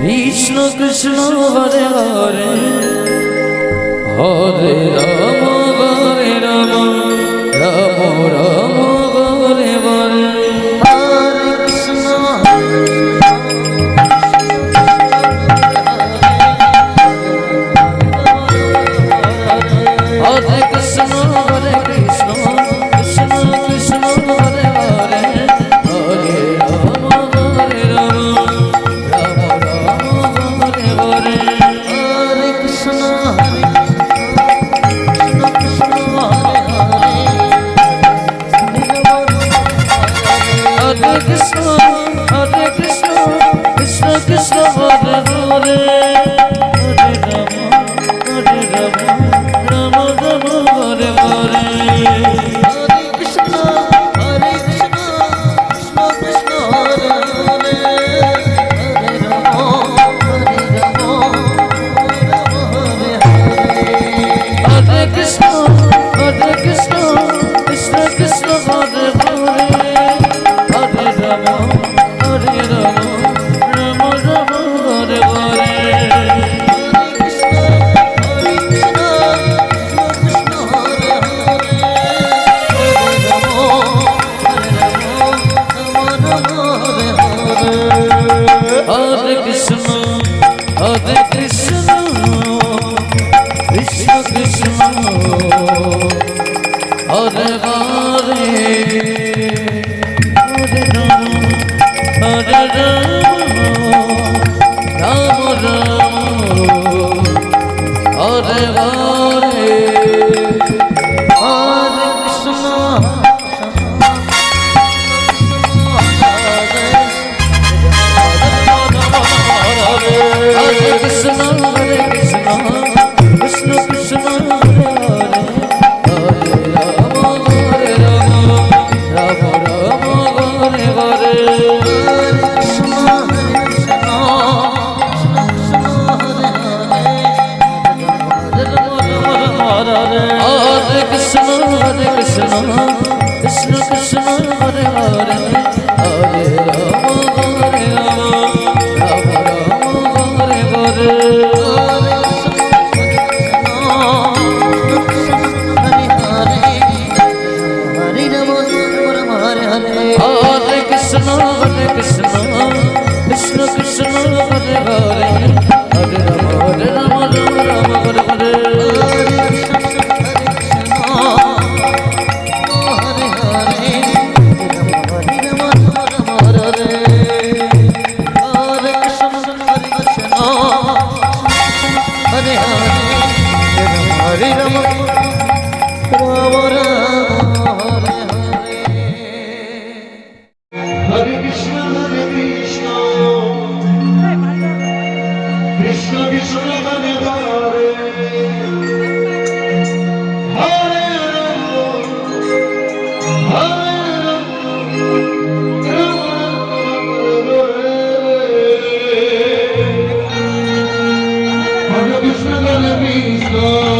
Krishna Krishna Hare Hare Hare Ram Hare Ram Ram Ram Hare Hare Hare Krishna Hare Krishna Hare Krishna Krishna Krishna Hare Hare Hare Ram Hare Ram Ram Ram Hare Hare Hare Krishna Hare Krishna Hare Krishna Krishna Krishna Hare Hare Hare Ram Hare Ram Ram Ram Hare Hare Hare Krishna Krishna Krishna Hare Hare Hare Ram Hare Ram Ram Hare Hare Krishna Krishna Krishna Hare Hare Hare Ram Hare Ram Ram Ram Hare Hare Hare Krishna Krishna Krishna Hare Hare Hare Ram Hare Ram Ram Hare Hare Hare Krishna Hare Krishna Krishna Krishna Hare Hare Hare Ram Hare Ram Ram Ram Hare Hare Hare Krishna Krishna Krishna Hare Hare Hare Ram Hare Ram Ram Ram Hare Hare Hare Krishna Krishna Krishna Hare Hare Hare Ram Ram Ram Hare Hare Hare Krishna, Hare Krishna.